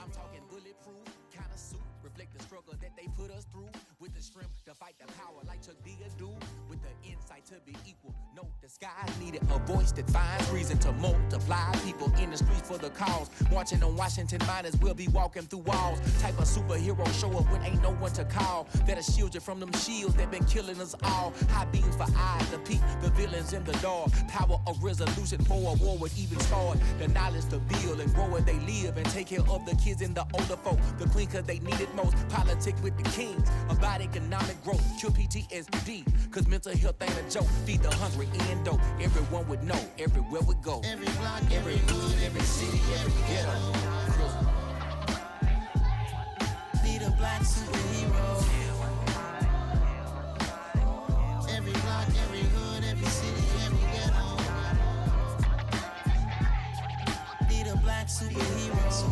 I'm talking bulletproof, kind of suit, reflect the struggle that they put us through. With the strength to fight the power like Chuck D do. With the insight to be equal, no disguise needed. A voice that finds reason to multiply. People in the streets for the cause. Marching on Washington, might as well be walking through walls. Type of superhero show up when ain't no one to call. That'll shield you from them shields that been killing us all. High beams for eyes to peek, the villains in the dark. Power of resolution for a war would even start. The knowledge to build and grow where they live and take care of the kids and the older folk. The queen cause they need it most. Politic with the kings. About economic growth. Cure PTSD. Cause mental health ain't a joke. Feed the hungry and dope. Everyone would know. Everywhere we go. Every block, every hood, every city, every ghetto. Need a black superhero. Every block, every hood, every city, every ghetto. Need a black superhero. It's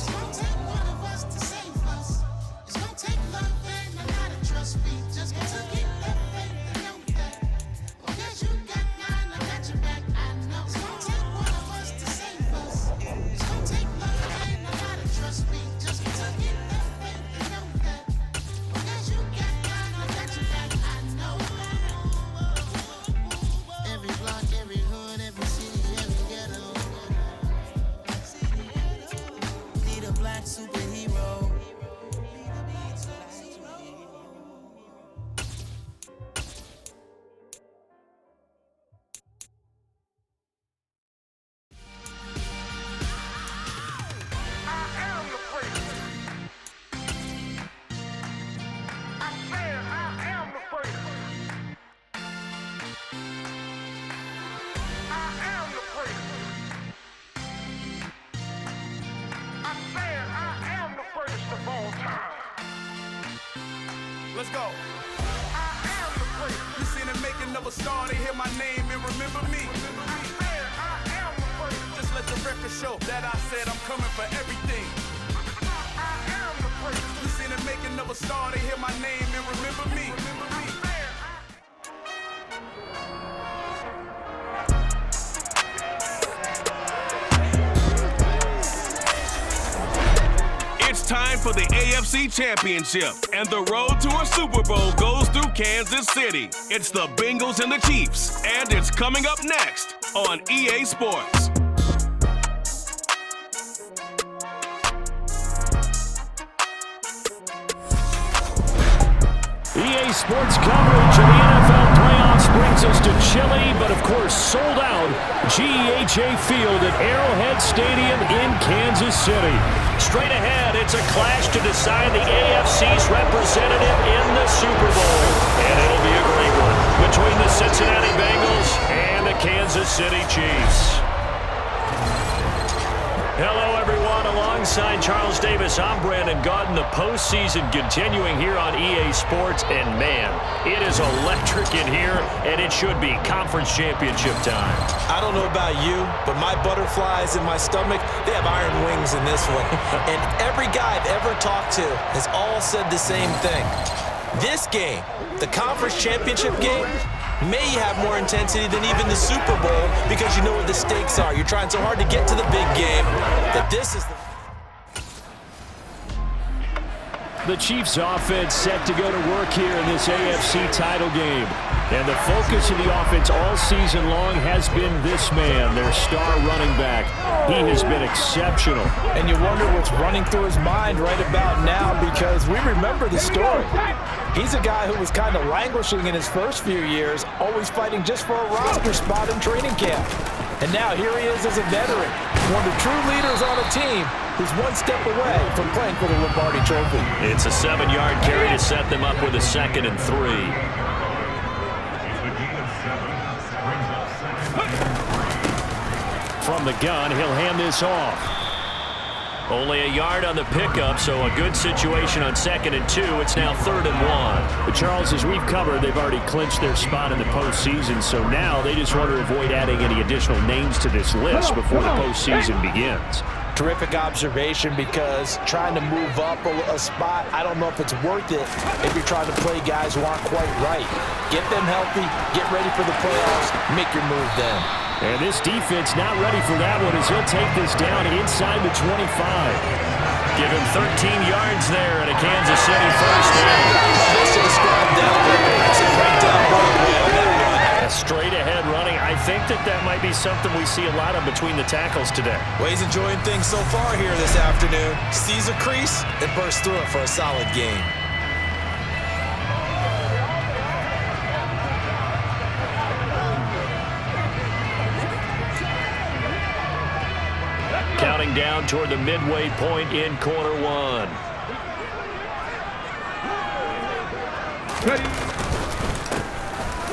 gonna take one of us to save us. It's gonna take love and a lot of trust. We just got to get that faith and know that. Because you got mine, I got your back, I know. It's gonna take one of us to save us. It's gonna take love and a lot of trust. We just got to get that faith and know that. Because you got mine, I got your back, I know. Every block, every hood, every city, every ghetto. Need a black superhero. Let's go. I am the great. You seen the making of a star, they hear my name and remember me. I am the great. Just let the record show that I said I'm coming for everything. I am the great. You seen the making of a star, they hear my name and remember me. It's time for the AFC Championship, and the road to a Super Bowl goes through Kansas City. It's the Bengals and the Chiefs, and it's coming up next on EA Sports. EA Sports coverage of the NFL playoffs brings us to chilly, but of course sold out GEHA Field at Arrowhead Stadium in Kansas City. Straight ahead, it's a clash to decide the AFC's representative in the Super Bowl. And it'll be a great one between the Cincinnati Bengals and the Kansas City Chiefs. Hello, everyone. Alongside Charles Davis, I'm Brandon Gaudin. The postseason continuing here on EA Sports. And, man, it is electric in here, and it should be conference championship time. I don't know about you, but my butterflies in my stomach, they have iron wings in this one. And every guy I've ever talked to has all said the same thing. This game, the conference championship game, may have more intensity than even the Super Bowl because you know what the stakes are. You're trying so hard to get to the big game that this is the Chiefs offense set to go to work here in this AFC title game. And the focus of the offense all season long has been this man, their star running back. He has been exceptional. And you wonder what's running through his mind right about now because we remember the story. He's a guy who was kind of languishing in his first few years, always fighting just for a roster spot in training camp. And now here he is as a veteran, one of the true leaders on a team who's one step away from playing for the Lombardi Trophy. It's a 7-yard carry to set them up with a 2nd and 3. From the gun, he'll hand this off. Only a yard on the pickup, so a good situation on 2nd and 2. It's now 3rd and 1. But Charles, as we've covered, they've already clinched their spot in the postseason, so now they just want to avoid adding any additional names to this list before the postseason begins. Terrific observation because trying to move up a spot, I don't know if it's worth it if you're trying to play guys who aren't quite right. Get them healthy, get ready for the playoffs, make your move then. And this defense not ready for that one as he'll take this down inside the 25. Give him 13 yards there at a Kansas City first down. A straight-ahead running. I think that might be something we see a lot of between the tackles today. Well, he's enjoying things so far here this afternoon. Sees a crease and bursts through it for a solid gain. Counting down toward the midway point in quarter one.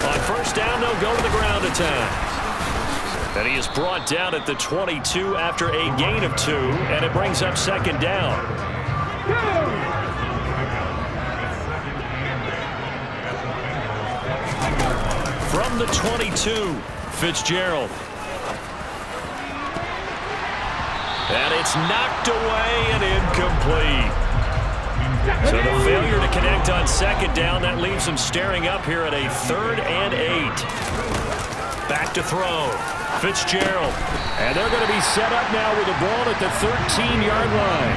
On first down, they'll go to the ground attack. And he is brought down at the 22 after a gain of 2, and it brings up second down. From the 22, Fitzgerald. And it's knocked away and incomplete. So the failure to connect on second down, that leaves him staring up here at a 3rd and 8. Back to throw. Fitzgerald. And they're going to be set up now with the ball at the 13-yard line.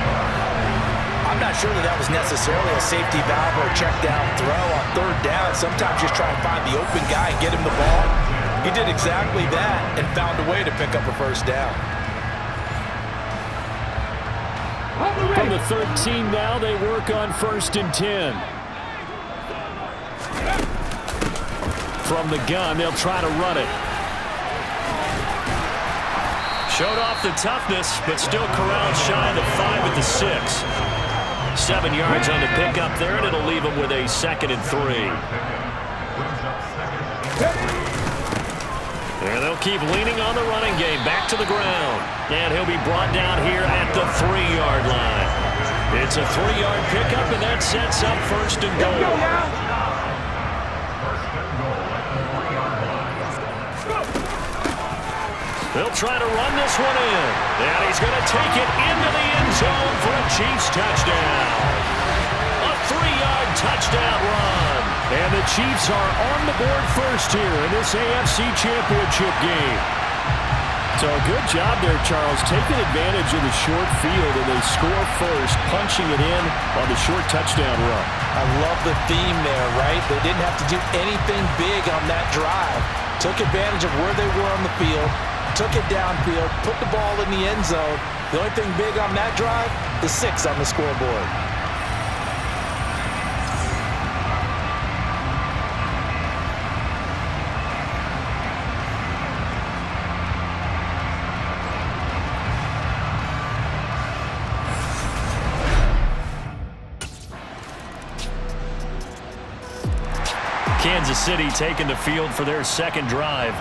I'm not sure that was necessarily a safety valve or a check down throw on 3rd down. Sometimes just try and find the open guy and get him the ball. He did exactly that and found a way to pick up a first down. From the 13 now, they work on 1st and 10. From the gun, they'll try to run it. Showed off the toughness, but still corralled shy of the 5 at the 6. 7 yards on the pickup there, and it'll leave him with a 2nd and 3. And they'll keep leaning on the running game. Back to the ground. And he'll be brought down here at the 3-yard line. It's a 3-yard pickup, and that sets up 1st and goal. They'll try to run this one in. And he's going to take it into the end zone for a Chiefs touchdown. A 3-yard touchdown run. And the Chiefs are on the board first here in this AFC Championship game. So a good job there, Charles, taking advantage of the short field, and they score first, punching it in on the short touchdown run. I love the theme there, right? They didn't have to do anything big on that drive. Took advantage of where they were on the field, took it downfield, put the ball in the end zone. The only thing big on that drive, the 6 on the scoreboard. Kansas City taking the field for their 2nd drive.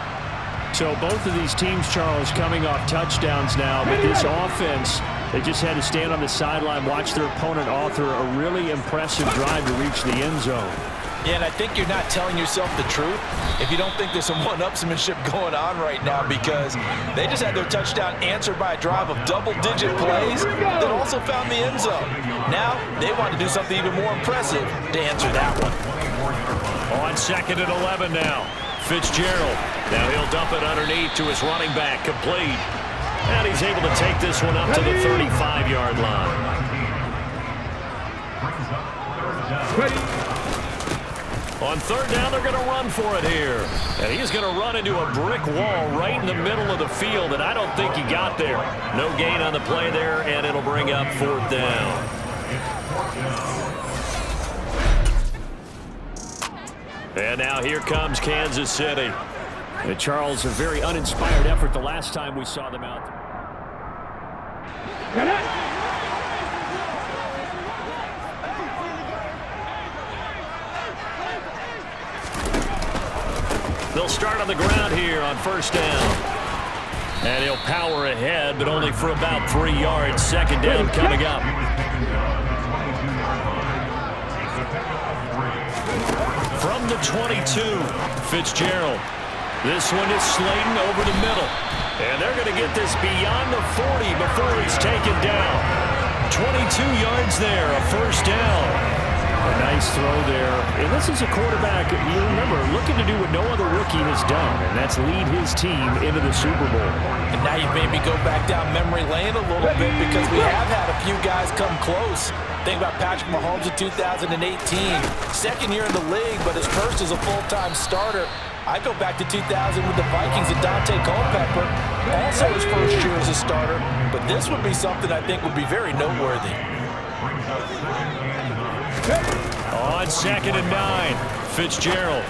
So both of these teams, Charles, coming off touchdowns now, but this offense, they just had to stand on the sideline, watch their opponent author a really impressive drive to reach the end zone. Yeah, and I think you're not telling yourself the truth if you don't think there's some one-upsmanship going on right now, because they just had their touchdown answered by a drive of double-digit plays that also found the end zone. Now they want to do something even more impressive to answer that one. On 2nd and 11 now. Fitzgerald. Now he'll dump it underneath to his running back. Complete. And he's able to take this one up to the 35-yard line. On 3rd down, they're going to run for it here. And he's going to run into a brick wall right in the middle of the field, and I don't think he got there. No gain on the play there, and it'll bring up 4th down. And now here comes Kansas City. And Charles, a very uninspired effort the last time we saw them out there. They'll start on the ground here on 1st down. And he'll power ahead, but only for about 3 yards. 2nd down coming up. From the 22, Fitzgerald. This one is Slayton over the middle. And they're going to get this beyond the 40 before he's taken down. 22 yards there, a 1st down. A nice throw there. And this is a quarterback, you remember, looking to do what no other rookie has done, and that's lead his team into the Super Bowl. And now you've made me go back down memory lane a little bit because we have had a few guys come close. Think about Patrick Mahomes in 2018. Second year in the league, but his first as a full-time starter. I go back to 2000 with the Vikings and Dante Culpepper. Also his first year as a starter. But this would be something I think would be very noteworthy. On 2nd and 9, Fitzgerald.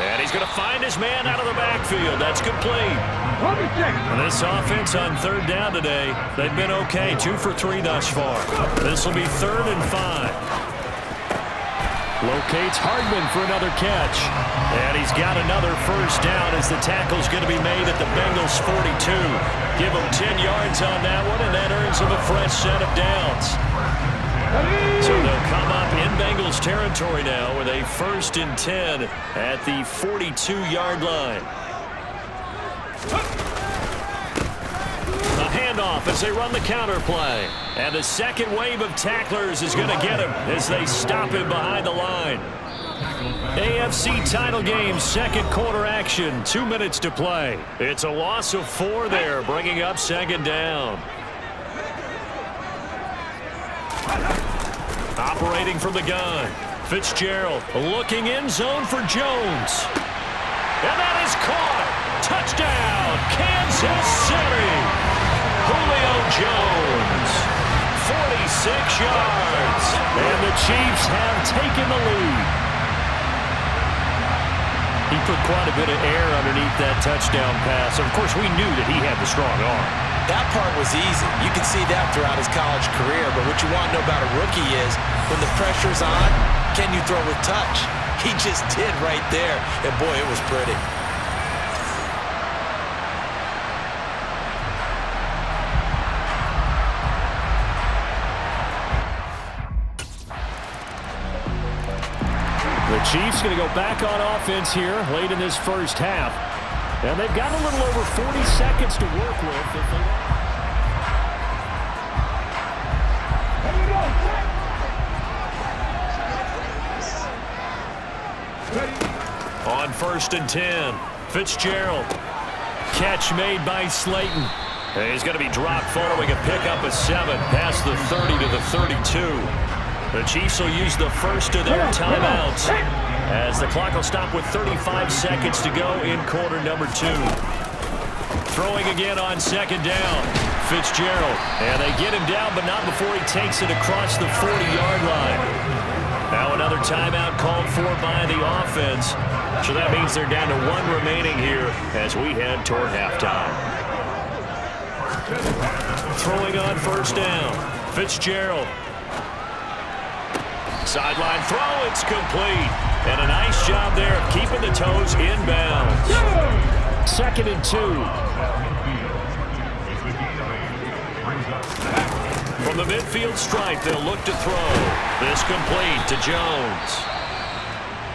And he's going to find his man out of the backfield. That's complete. And this offense on 3rd down today, they've been okay. 2 for 3 thus far. This will be 3rd and 5. Locates Hardman for another catch. And he's got another first down as the tackle's going to be made at the Bengals' 42. Give him 10 yards on that one, and that earns him a fresh set of downs. So they'll come up in Bengals territory now with a 1st and 10 at the 42-yard line. A handoff as they run the counter play. And the second wave of tacklers is going to get him as they stop him behind the line. AFC title game, 2nd quarter action, 2 minutes to play. It's a loss of 4 there, bringing up 2nd down. Operating from the gun, Fitzgerald looking in zone for Jones. And that is caught. Touchdown, Kansas City. Julio Jones, 46 yards. And the Chiefs have taken the lead. He put quite a bit of air underneath that touchdown pass. Of course, we knew that he had the strong arm. That part was easy. You can see that throughout his college career. But what you want to know about a rookie is when the pressure's on, can you throw with touch? He just did right there. And, boy, it was pretty. The Chiefs going to go back on offense here late in this first half. And they've got a little over 40 seconds to work with. On 1st and 10, Fitzgerald. Catch made by Slayton. And he's going to be dropped following a pickup of 7 past the 30 to the 32. The Chiefs will use the first of their timeouts as the clock will stop with 35 seconds to go in quarter number 2. Throwing again on 2nd down, Fitzgerald. And they get him down, but not before he takes it across the 40-yard line. Now another timeout called for by the offense. So that means they're down to 1 remaining here as we head toward halftime. Throwing on 1st down, Fitzgerald. Sideline throw, it's complete. And a nice job there of keeping the toes inbounds. 2nd and 2. From the midfield stripe, they'll look to throw. This complete to Jones.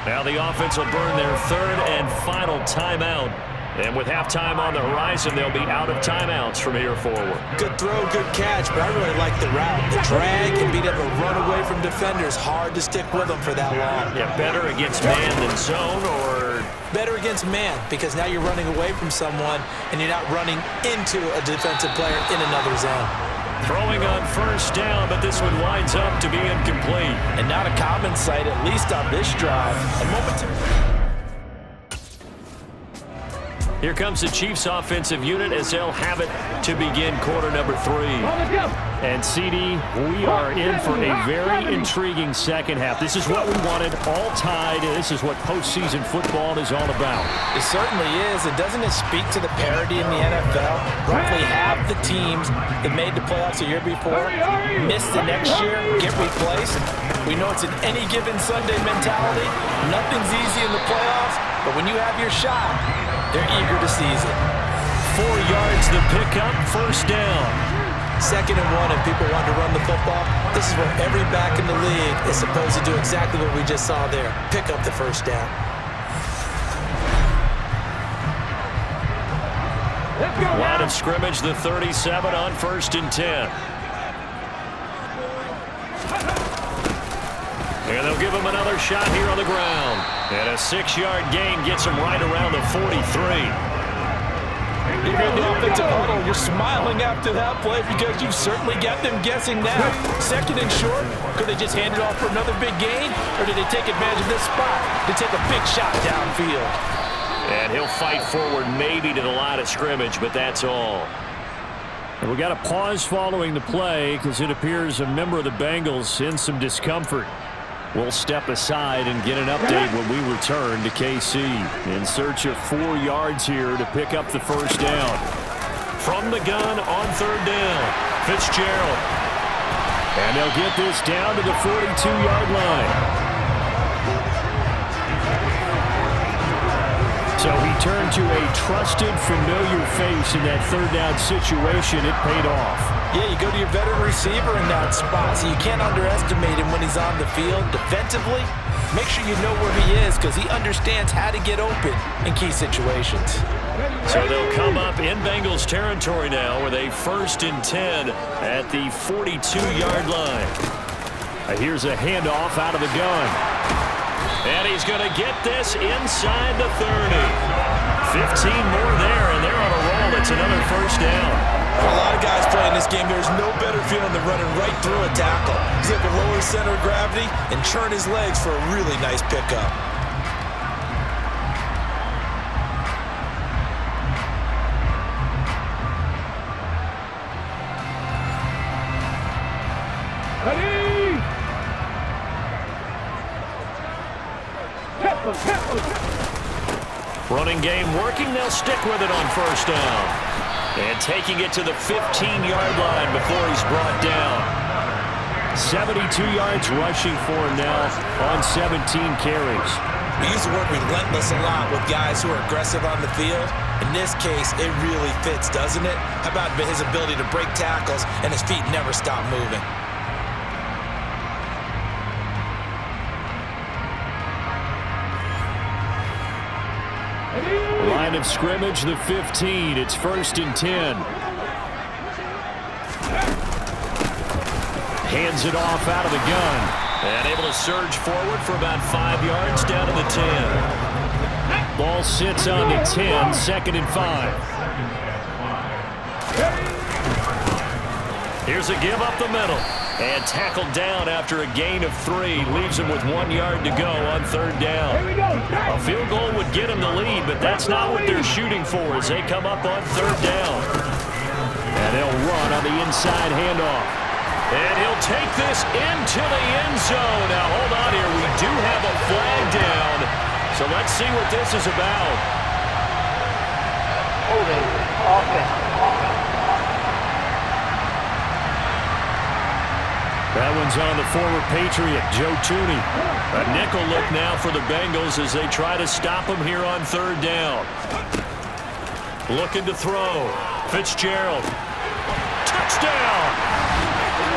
Now the offense will burn their 3rd and final timeout. And with halftime on the horizon, they'll be out of timeouts from here forward. Good throw, good catch, but I really like the route. The drag and being able to run away from defenders. Hard to stick with them for that long. Yeah, better against man than zone, or? Better against man, because now you're running away from someone and you're not running into a defensive player in another zone. Throwing on 1st down, but this one winds up to be incomplete. And not a common sight, at least on this drive. A momentary. Here comes the Chiefs offensive unit as they'll have it to begin quarter number 3. And CD, we are in for a very intriguing second half. This is what we wanted, all tied. This is what postseason football is all about. It certainly is. And doesn't it speak to the parity in the NFL? Roughly half the teams that made the playoffs a year before miss the next year, get replaced. We know it's an any given Sunday mentality. Nothing's easy in the playoffs, but when you have your shot, they're eager to seize it. 4 yards the pickup, 1st down. 2nd and 1, and people want to run the football. This is where every back in the league is supposed to do exactly what we just saw there. Pick up the 1st down. Line of scrimmage, the 37 on 1st and 10. And they'll give him another shot here on the ground. And a 6-yard gain gets him right around the 43. If you're in the offensive huddle, you're smiling after that play because you've certainly got them guessing now. Second and short, could they just hand it off for another big gain? Or did they take advantage of this spot to take a big shot downfield? And he'll fight forward maybe to the line of scrimmage, but that's all. And we got a pause following the play because it appears a member of the Bengals in some discomfort. We'll step aside and get an update when we return to KC. In search of 4 yards here to pick up the first down. From the gun on third down, Fitzgerald. And they'll get this down to the 42-yard line. So he turned to a trusted, familiar face in that third down situation. It paid off. Yeah, you go to your veteran receiver in that spot, so you can't underestimate him when he's on the field. Defensively, make sure you know where he is because he understands how to get open in key situations. So they'll come up in Bengals territory now with a 1st and 10 at the 42-yard line. Here's a handoff out of the gun. And he's going to get this inside the 30. 15 more there, and they're on a roll. It's another first down. For a lot of guys playing this game, there's no better feeling than running right through a tackle. He's able to lower his center of gravity and turn his legs for a really nice pickup. Running game working. They'll stick with it on first down. And taking it to the 15-yard line before he's brought down. 72 yards rushing for him now on 17 carries. We use the word relentless a lot with guys who are aggressive on the field. In this case, it really fits, doesn't it? How about his ability to break tackles and his feet never stop moving? Line of scrimmage, the 15. It's 1st and 10. Hands it off out of the gun. And able to surge forward for about 5 yards down to the 10. Ball sits on the 10, 2nd and 5. Here's a give up the middle. And tackled down after a gain of 3. Leaves him with 1 yard to go on third down. A field goal would get him the lead, but that's not what they're shooting for as they come up on third down. And they'll run on the inside handoff. And he'll take this into the end zone. Now, hold on here. We do have a flag down. So let's see what this is about. Holding offense. That one's on the former Patriot, Joe Tooney. A nickel look now for the Bengals as they try to stop him here on third down. Looking to throw. Fitzgerald. Touchdown!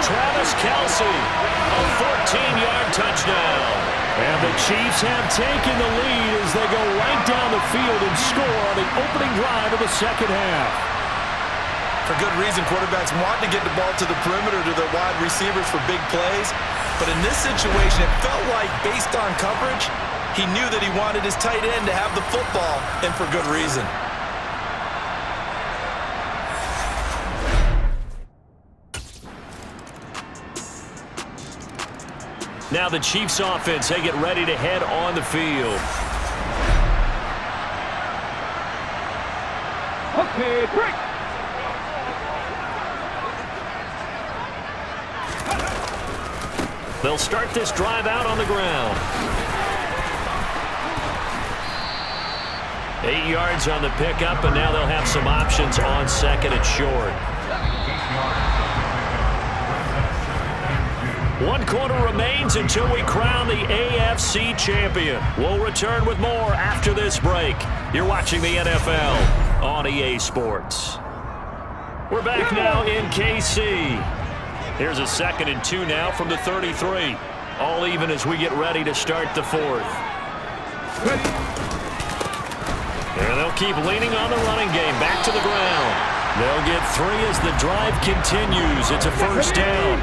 Travis Kelce. A 14-yard touchdown. And the Chiefs have taken the lead as they go right down the field and score on the opening drive of the second half. For good reason, quarterbacks want to get the ball to the perimeter to their wide receivers for big plays. But in this situation, it felt like, based on coverage, he knew that he wanted his tight end to have the football, and for good reason. Now the Chiefs offense, they get ready to head on the field. Okay, break. They'll start this drive out on the ground. 8 yards on the pickup, and now they'll have some options on second and short. 1 quarter remains until we crown the AFC champion. We'll return with more after this break. You're watching the NFL on EA Sports. We're back now in KC. Here's a 2nd and 2 now from the 33. All even as we get ready to start the fourth. And they'll keep leaning on the running game. Back to the ground. They'll get 3 as the drive continues. It's a first down.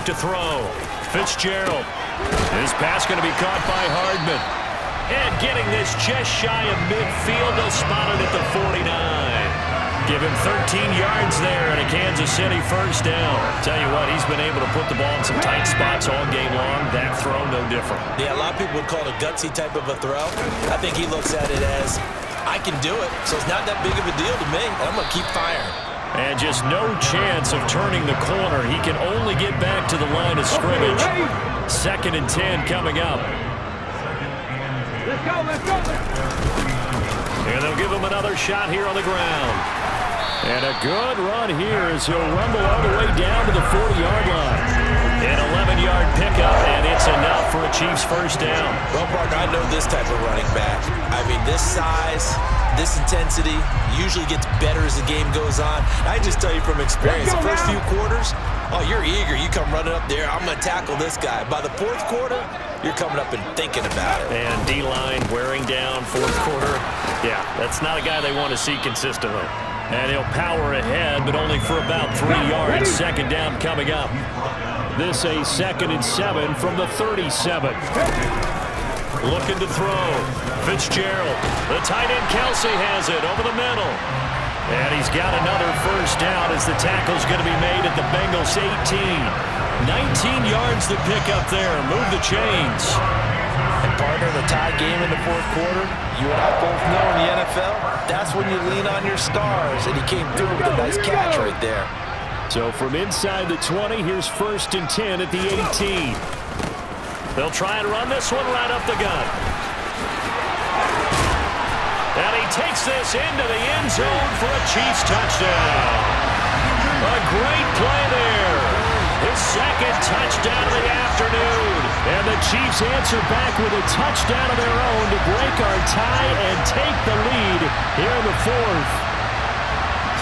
to throw. Fitzgerald. This pass going to be caught by Hardman. And getting this just shy of midfield. They'll spot it at the 49. Give him 13 yards there and a Kansas City first down. Tell you what, he's been able to put the ball in some tight spots all game long. That throw, no different. Yeah, a lot of people would call it a gutsy type of a throw. I think he looks at it as, I can do it, so it's not that big of a deal to me. I'm going to keep firing. And just no chance of turning the corner. He can only get back to the line of scrimmage. 2nd and 10 coming up. Let's go, let's go. And they'll give him another shot here on the ground. And a good run here as he'll rumble all the way down to the 40-yard line. An 11-yard pickup, and it's enough for a Chiefs first down. Well, partner, I know this type of running back. I mean, this size, this intensity usually gets better as the game goes on. I just tell you from experience, the first few quarters, oh, you're eager. You come running up there, I'm going to tackle this guy. By the 4th quarter, you're coming up and thinking about it. And D-line wearing down 4th quarter. Yeah, that's not a guy they want to see consistently. And he'll power ahead, but only for about 3 yards. 2nd down coming up. This a 2nd and 7 from the 37. Looking to throw. Fitzgerald. The tight end Kelsey has it over the middle. And he's got another first down as the tackle's going to be made at the Bengals 18. 19 yards to pick up there. Move the chains. And partner, the tie game in the 4th quarter, you and I both know in the NFL, that's when you lean on your stars, and he came through with a nice catch right there. So from inside the 20, here's 1st and 10 at the 18. They'll try and run this one right up the gut. And he takes this into the end zone for a Chiefs touchdown. A great play there. His 2nd touchdown of the afternoon. And the Chiefs answer back with a touchdown of their own to break our tie and take the lead here in the 4th.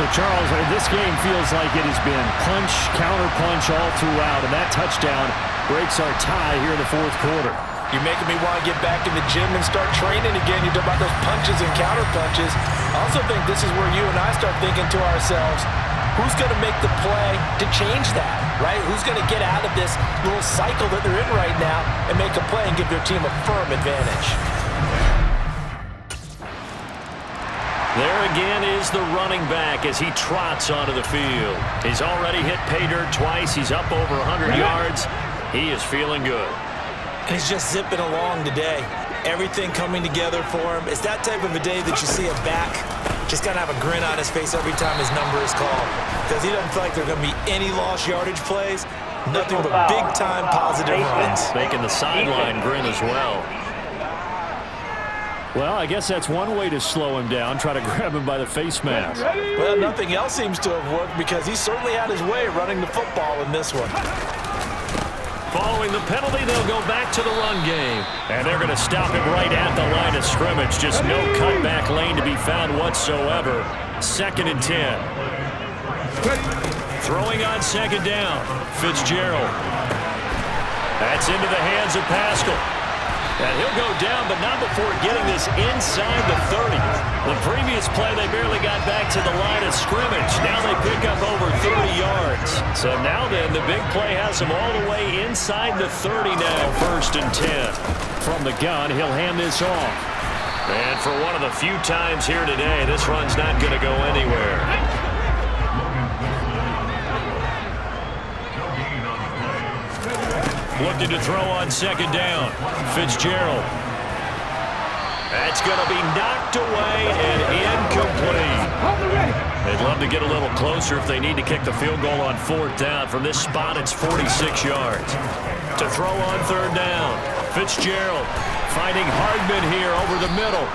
So, Charles, this game feels like it has been punch, counter-punch all throughout, and that touchdown breaks our tie here in the 4th quarter. You're making me want to get back in the gym and start training again. You talk about those punches and counter-punches. I also think this is where you and I start thinking to ourselves, who's going to make the play to change that, right? Who's going to get out of this little cycle that they're in right now and make a play and give their team a firm advantage? There again is the running back as he trots onto the field. He's already hit pay dirt twice. He's up over 100 yards. He is feeling good. And he's just zipping along today. Everything coming together for him. It's that type of a day that you see a back just kind of have a grin on his face every time his number is called. Because he doesn't feel like there are going to be any lost yardage plays. Nothing but big-time positive runs. Making the sideline grin as well. Well, I guess that's one way to slow him down, try to grab him by the face mask. Well, nothing else seems to have worked because he certainly had his way running the football in this one. Following the penalty, they'll go back to the run game. And they're going to stop it right at the line of scrimmage. Just no cutback lane to be found whatsoever. 2nd and 10. Throwing on 2nd down. Fitzgerald. That's into the hands of Pascal. And he'll go down, but not before getting this inside the 30. The previous play, they barely got back to the line of scrimmage. Now they pick up over 30 yards. So now then, the big play has them all the way inside the 30 now, 1st and 10. From the gun, he'll hand this off. And for one of the few times here today, this run's not going to go anywhere. Looking to throw on 2nd down. Fitzgerald. That's going to be knocked away and incomplete. They'd love to get a little closer if they need to kick the field goal on 4th down. From this spot, it's 46 yards. To throw on 3rd down. Fitzgerald finding Hardman here over the middle.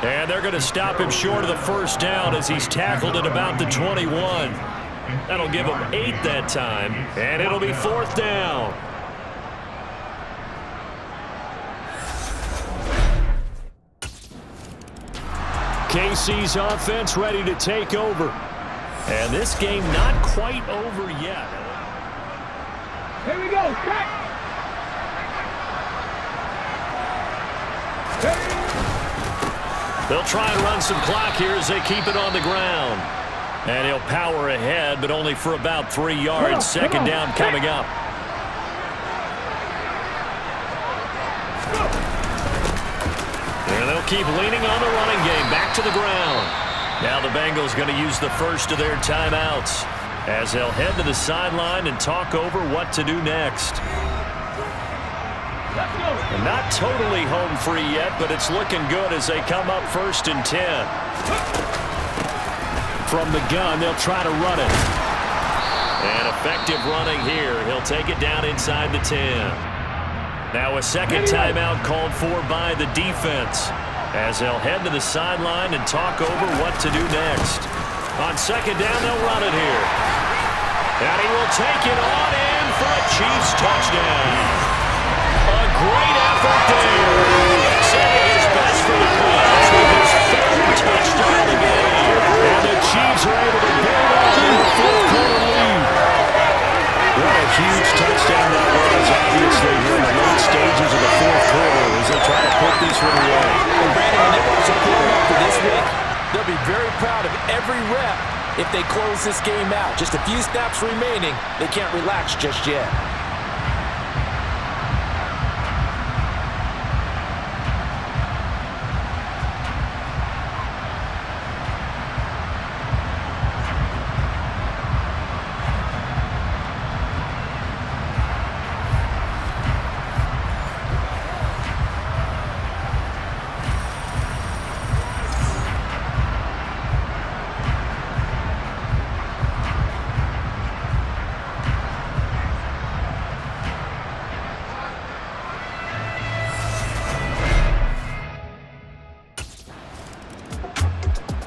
And they're going to stop him short of the 1st down as he's tackled at about the 21. That'll give him 8 that time. And it'll be 4th down. KC's offense ready to take over. And this game not quite over yet. Here we go, crack! They'll try and run some clock here as they keep it on the ground. And he'll power ahead, but only for about 3 yards. 2nd down coming up. And they'll keep leaning on the running game. Back to the ground. Now the Bengals going to use the first of their timeouts as they'll head to the sideline and talk over what to do next. And not totally home free yet, but it's looking good as they come up 1st and 10. From the gun, they'll try to run it. And effective running here. He'll take it down inside the 10. Now a second timeout called for by the defense as they'll head to the sideline and talk over what to do next. On 2nd down, they'll run it here. And he will take it on in for a Chiefs touchdown. A great effort there. Saving his best for the Clouds with his 3rd touchdown of the game. And the Chiefs are able to build up in the 4th quarter lead. What a huge touchdown that was, obviously, here in the late stages of the 4th quarter as they try to put this one away. And Brandon, when they want to support up for this week, they'll be very proud of every rep if they close this game out. Just a few snaps remaining. They can't relax just yet.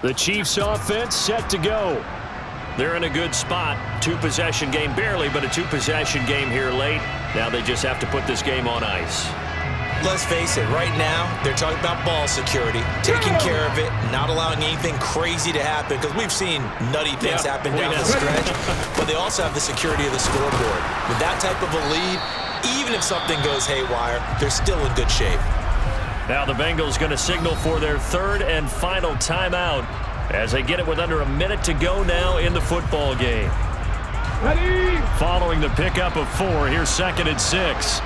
The Chiefs offense set to go. They're in a good spot. 2-possession game, barely, but a 2-possession game here late. Now they just have to put this game on ice. Let's face it, right now, they're talking about ball security, taking care of it, not allowing anything crazy to happen, because we've seen nutty things happen down the stretch, but they also have the security of the scoreboard. With that type of a lead, even if something goes haywire, they're still in good shape. Now the Bengals going to signal for their 3rd and final timeout as they get it with under a minute to go now in the football game. Ready? Following the pickup of 4, here's 2nd and 6.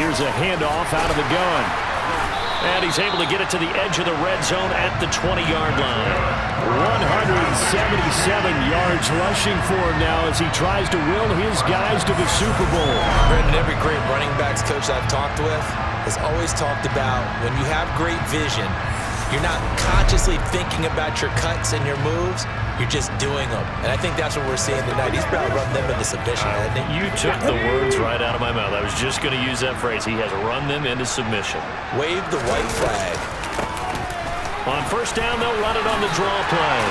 Here's a handoff out of the gun. And he's able to get it to the edge of the red zone at the 20-yard line. 177 yards rushing for him now as he tries to will his guys to the Super Bowl. Brandon, every great running backs coach I've talked with has always talked about when you have great vision, you're not consciously thinking about your cuts and your moves. You're just doing them. And I think that's what we're seeing tonight. He's probably run them into submission, hasn't he? You took the words right out of my mouth. I was just going to use that phrase. He has run them into submission. Wave the white flag. On 1st down, they'll run it on the draw play.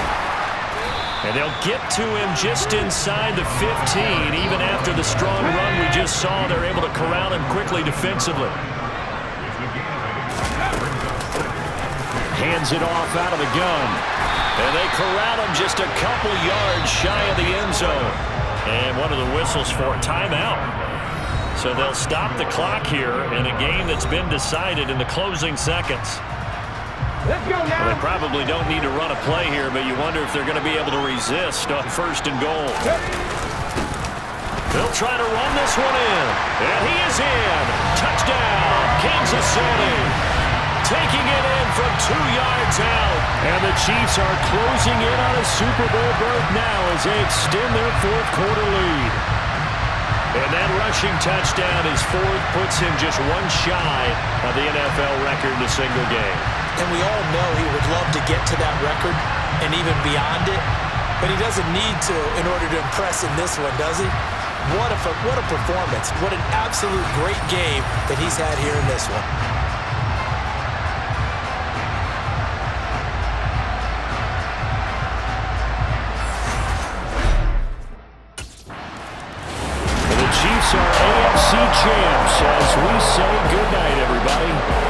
And they'll get to him just inside the 15. Even after the strong run we just saw, they're able to corral him quickly defensively. Hands it off out of the gun. And they corral him just a couple yards shy of the end zone. And one of the whistles for a timeout. So they'll stop the clock here in a game that's been decided in the closing seconds. Let's go now. Well, they probably don't need to run a play here, but you wonder if they're going to be able to resist on 1st and goal. They'll try to run this one in. And he is in. Touchdown, Kansas City. Taking it in from 2 yards out. And the Chiefs are closing in on a Super Bowl berth now as they extend their 4th quarter lead. And that rushing touchdown, his 4th, puts him just one shy of the NFL record in a single game. And we all know he would love to get to that record and even beyond it, but he doesn't need to in order to impress in this one, does he? What a performance. What an absolute great game that he's had here in this one. The Chiefs are AFC champs as we say goodnight, everybody.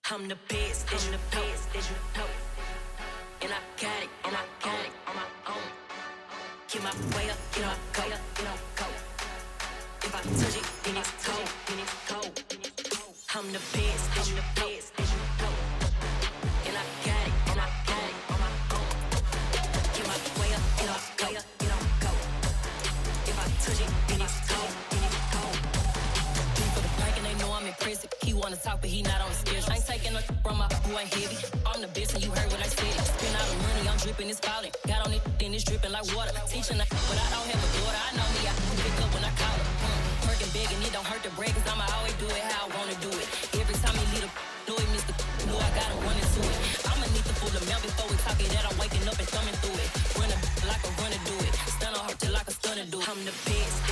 I'm the best, I'm the best, as you know. And I got it, and I got it on my own. Get my way up, get my go, get on go. If I touch it, then it's cold, then it's cold. I'm the best, I'm the best, as you know. And I got it, and I got it on my own. Get my way up, get my go, get on go. If I touch it, then it's cold, then it's cold. For the bank and they know I'm impressive. He wanna talk, but he not on the schedule. I ain't taking no from my boy heavy. I'm the best and you heard what I said. Spend all the money, I'm dripping, it's falling. Got on it, then it's dripping like water. Teaching but I don't have a daughter. I know me, I can pick up when I call her. Working big and it don't hurt to break, cause I'ma always do it how I wanna do it. Every time he lead a know it, Mr. Know I gotta run into it. I'ma need the full amount before we talk it that I'm waking up and thumbing through it. Run like a runner do it. Stun on her till like a stunner do it. I'm the best.